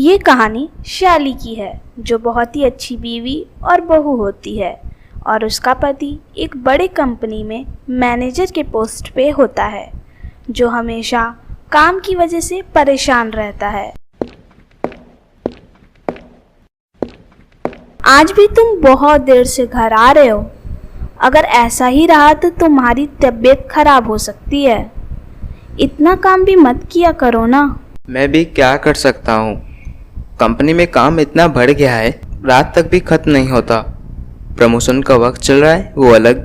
ये कहानी शैली की है, जो बहुत ही अच्छी बीवी और बहू होती है और उसका पति एक बड़े कंपनी में मैनेजर के पोस्ट पे होता है, जो हमेशा काम की वजह से परेशान रहता है। आज भी तुम बहुत देर से घर आ रहे हो। अगर ऐसा ही रहा तो तुम्हारी तबीयत खराब हो सकती है। इतना काम भी मत किया करो ना। मैं भी क्या कर सकता हूँ, कंपनी में काम इतना बढ़ गया है, रात तक भी खत्म नहीं होता। प्रमोशन का वक्त चल रहा है, वो अलग।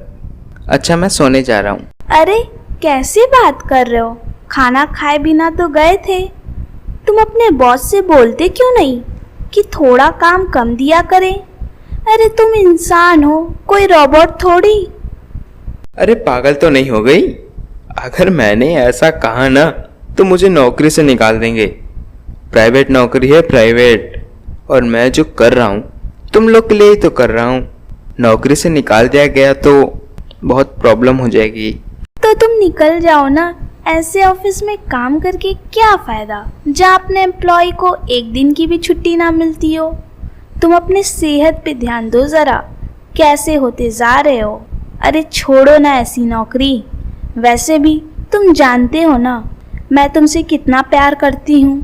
अच्छा, मैं सोने जा रहा हूँ। अरे कैसी बात कर रहे हो? खाना खाए बिना तो गए थे। तुम अपने बॉस से बोलते क्यों नहीं कि थोड़ा काम कम दिया करें? अरे तुम इंसान हो, कोई रोबोट थोड़ी। अरे पागल तो नहीं हो गई? अगर मैंने ऐसा कहा ना तो मुझे नौकरी से निकाल देंगे। प्राइवेट नौकरी है, प्राइवेट। और मैं जो कर रहा हूँ तुम लोग के लिए ही तो कर रहा हूँ। नौकरी से निकाल दिया गया तो बहुत प्रॉब्लम हो जाएगी। तो तुम निकल जाओ ना। ऐसे ऑफिस में काम करके क्या फ़ायदा, जहाँ अपने एम्प्लॉय को एक दिन की भी छुट्टी ना मिलती हो। तुम अपनी सेहत पे ध्यान दो ज़रा, कैसे होते जा रहे हो। अरे छोड़ो ना ऐसी नौकरी। वैसे भी तुम जानते हो ना मैं तुमसे कितना प्यार करती हूँ।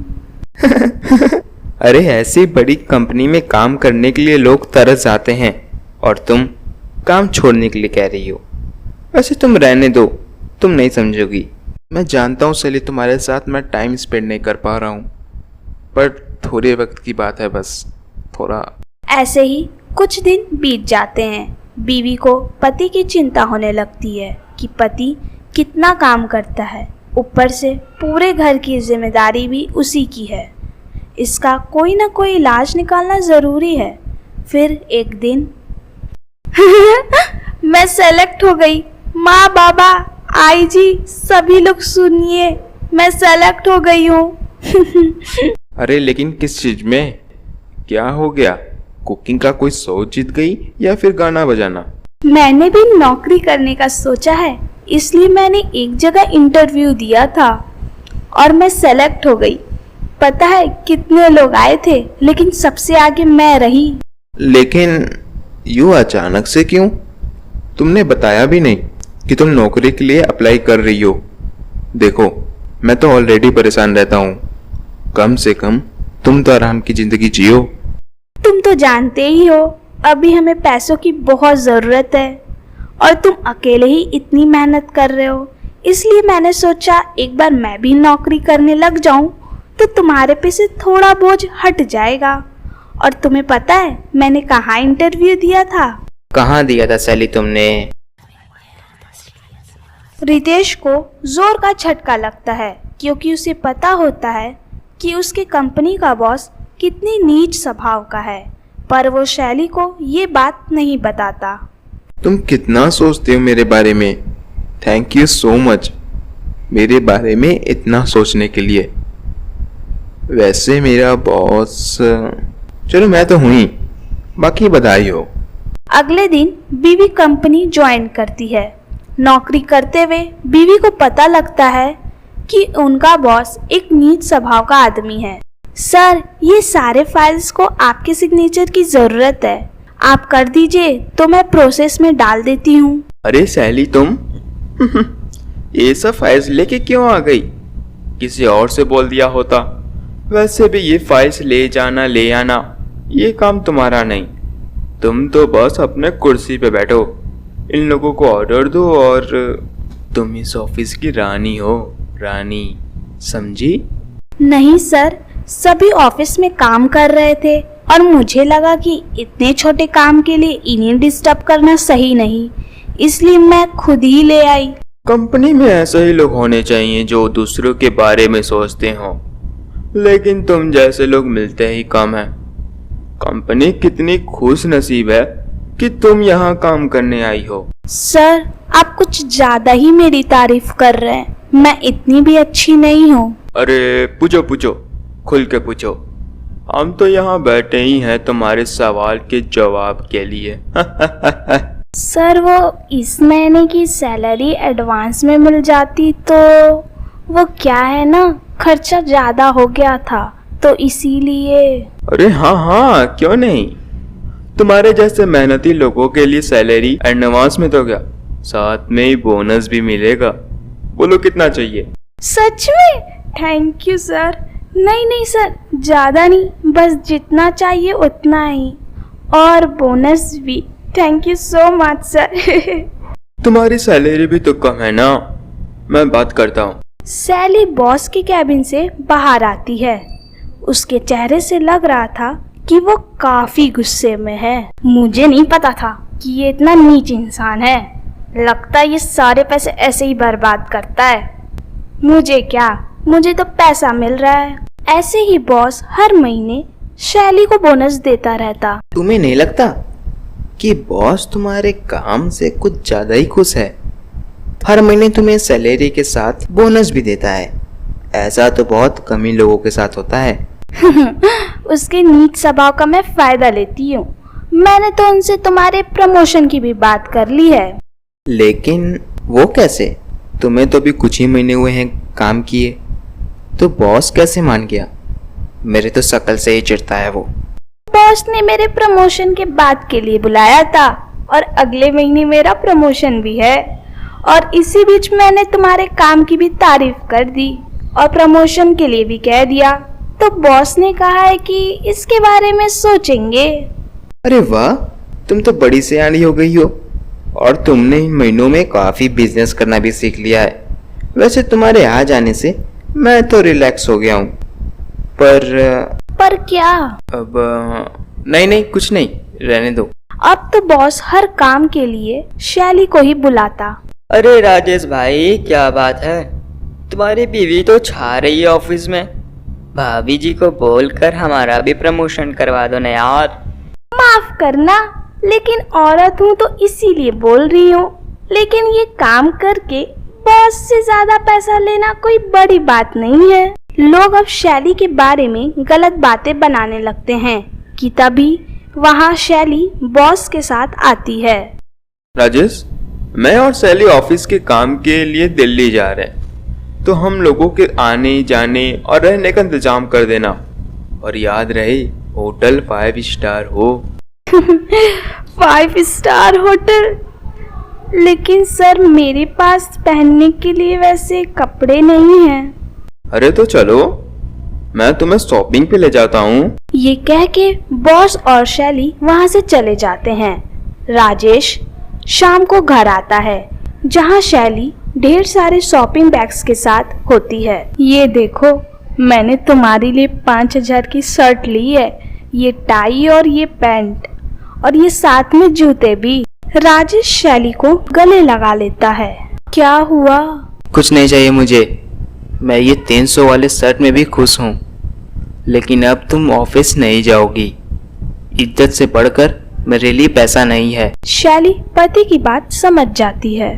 अरे ऐसी बड़ी कंपनी में काम करने के लिए लोग तरस जाते हैं और तुम काम छोड़ने के लिए कह रही हो। वैसे तुम रहने दो, तुम नहीं समझोगी। मैं जानता हूँ सैली, तुम्हारे साथ मैं टाइम स्पेंड नहीं कर पा रहा हूँ, पर थोड़े वक्त की बात है बस, थोड़ा। ऐसे ही कुछ दिन बीत जाते हैं। बीवी को पति की चिंता होने लगती है कि पति कितना काम करता है, ऊपर से पूरे घर की जिम्मेदारी भी उसी की है। इसका कोई ना कोई इलाज निकालना ज़रूरी है। फिर एक दिन मैं सेलेक्ट हो गई। माँ, बाबा, आई जी, सभी लोग सुनिए, मैं सेलेक्ट हो गई हूँ। अरे लेकिन किस चीज में? क्या हो गया? कुकिंग का कोई शो जीत गई या फिर गाना बजाना? मैंने भी नौकरी करने का सोचा है, इसलिए मैंने एक जगह इंटरव्यू दिया था और मैं सेलेक्ट हो गई। पता है कितने लोग आए थे, लेकिन सबसे आगे मैं रही। लेकिन यूं अचानक से क्यों? तुमने बताया भी नहीं कि तुम नौकरी के लिए अप्लाई कर रही हो। देखो, मैं तो ऑलरेडी परेशान रहता हूँ। कम से कम तुम तो आराम की जिंदगी जियो। तुम तो जानते ही हो अभी हमें पैसों की बहुत ज़रूरत है और तुम अकेले ही इतनी मेहनत कर रहे हो, इसलिए मैंने सोचा एक बार मैं भी नौकरी करने लग जाऊं तो तुम्हारे पे से थोड़ा बोझ हट जाएगा। और तुम्हें पता है मैंने कहाँ इंटरव्यू दिया था? कहाँ दिया था सैली तुमने? रितेश को जोर का झटका लगता है, क्योंकि उसे पता होता है कि उसके कंपनी का बॉस कितनी नीच स्वभाव का है, पर वो शैली को ये बात नहीं बताता। तुम कितना सोचते हो मेरे बारे में। थैंक यू सो मच मेरे बारे में इतना सोचने के लिए। वैसे मेरा बॉस, चलो मैं तो हूँ ही, बाकी बधाई हो। अगले दिन बीवी कंपनी ज्वाइन करती है। नौकरी करते हुए बीवी को पता लगता है कि उनका बॉस एक नीच स्वभाव का आदमी है। सर, ये सारे फाइल्स को आपके सिग्नेचर की ज़रूरत है, आप कर दीजिए तो मैं प्रोसेस में डाल देती हूँ। अरे सैली तुम ये सब फाइल्स लेके क्यों आ गई? किसी और से बोल दिया होता। वैसे भी ये फाइल्स ले जाना ले आना ये काम तुम्हारा नहीं। तुम तो बस अपने कुर्सी पे बैठो, इन लोगों को ऑर्डर दो और तुम इस ऑफिस की रानी हो, रानी, समझी? नहीं सर, सभी ऑफिस में काम कर रहे थे और मुझे लगा कि इतने छोटे काम के लिए इन्हें डिस्टर्ब करना सही नहीं, इसलिए मैं खुद ही ले आई। कंपनी में ऐसे ही लोग होने चाहिए जो दूसरों के बारे में सोचते हो, लेकिन तुम जैसे लोग मिलते ही कम है। कंपनी कितनी खुश नसीब है कि तुम यहाँ काम करने आई हो। सर, आप कुछ ज्यादा ही मेरी तारीफ कर रहे हैं, मैं इतनी भी अच्छी नहीं हूँ। अरे पूछो पूछो, खुल के पूछो। हम तो यहाँ बैठे ही हैं तुम्हारे सवाल के जवाब के लिए। सर, वो इस महीने की सैलरी एडवांस में मिल जाती तो। वो क्या है ना, खर्चा ज़्यादा हो गया था तो इसीलिए। अरे हाँ हाँ, क्यों नहीं। तुम्हारे जैसे मेहनती लोगों के लिए सैलरी एडवांस में तो क्या, साथ में ही बोनस भी मिलेगा। बोलो कितना चाहिए? सच में? Thank you sir. नहीं नहीं सर, ज़्यादा नहीं, बस जितना चाहिए उतना ही, और बोनस भी। Thank you so much sir. तुम्हारी सैलरी भी तो कम है ना, मैं बात करता हूँ। सैली बॉस के कैबिन से बाहर आती है। उसके चेहरे से लग रहा था कि वो काफी गुस्से में है। मुझे नहीं पता था कि ये इतना नीच इंसान है। लगता है ये सारे पैसे ऐसे ही बर्बाद करता है। मुझे क्या, मुझे तो पैसा मिल रहा है। ऐसे ही बॉस हर महीने शैली को बोनस देता रहता। तुम्हें नहीं लगता कि बॉस तुम्हारे काम से कुछ ज्यादा ही खुश है? हर महीने तुम्हें सैलरी के साथ बोनस भी देता है। ऐसा तो बहुत कम ही लोगों के साथ होता है। उसके नीच स्वभाव का मैं फायदा लेती हूँ। मैंने तो उनसे तुम्हारे प्रमोशन की भी बात कर ली है। लेकिन वो कैसे? तुम्हें तो अभी कुछ ही महीने हुए हैं काम किए, तो बॉस कैसे मान गया? मेरे तो शक्ल से ही चिढ़ता है वो। बॉस ने मेरे प्रमोशन के बाद के लिए बुलाया था, और अगले महीने मेरा प्रमोशन भी है। और इसी बीच मैंने तुम्हारे काम की भी तारीफ कर दी और प्रमोशन के लिए भी कह दिया। तो बॉस ने कहा है कि इसके बारे में सोचेंगे। अरे वाह, तुम तो बड़ी सयानी हो गई हो, और तुमने इन महीनों में काफी बिजनेस करना भी सीख लिया है। वैसे तुम्हारे आ जाने से मैं तो रिलैक्स हो गया हूँ। पर क्या? अब नहीं नहीं, कुछ नहीं, रहने दो। अब तो बॉस हर काम के लिए शैली को ही बुलाता। अरे राजेश भाई, क्या बात है, तुम्हारी बीवी तो छा रही है ऑफिस में। भाभी जी को बोलकर हमारा भी प्रमोशन करवा दो ना यार। माफ करना, लेकिन औरत हूँ तो इसीलिए बोल रही हूँ। लेकिन ये काम करके बॉस से ज्यादा पैसा लेना कोई बड़ी बात नहीं है। लोग अब शैली के बारे में गलत बातें बनाने लगते हैं कि तभी वहाँ शैली बॉस के साथ आती है। राजेश, मैं और सैली ऑफिस के काम के लिए दिल्ली जा रहे हैं, तो हम लोगों के आने जाने और रहने का इंतजाम कर देना। और याद रहे, होटल 5 स्टार हो। 5 स्टार होटल? लेकिन सर, मेरे पास पहनने के लिए वैसे कपड़े नहीं हैं। अरे तो चलो, मैं तुम्हें शॉपिंग पे ले जाता हूँ। ये कह के बॉस और शैली वहाँ से चले जाते हैं। राजेश शाम को घर आता है, जहाँ शैली ढेर सारे शॉपिंग बैग्स के साथ होती है। ये देखो, मैंने तुम्हारे लिए 5000 की शर्ट ली है, ये टाई और ये पैंट, और ये साथ में जूते भी। राजेश शैली को गले लगा लेता है। क्या हुआ? कुछ नहीं चाहिए मुझे, मैं ये 300 वाले शर्ट में भी खुश हूँ। लेकिन अब तुम ऑफिस नहीं जाओगी। इज्जत से बढ़कर मेरे लिए पैसा नहीं है। शैली पति की बात समझ जाती है।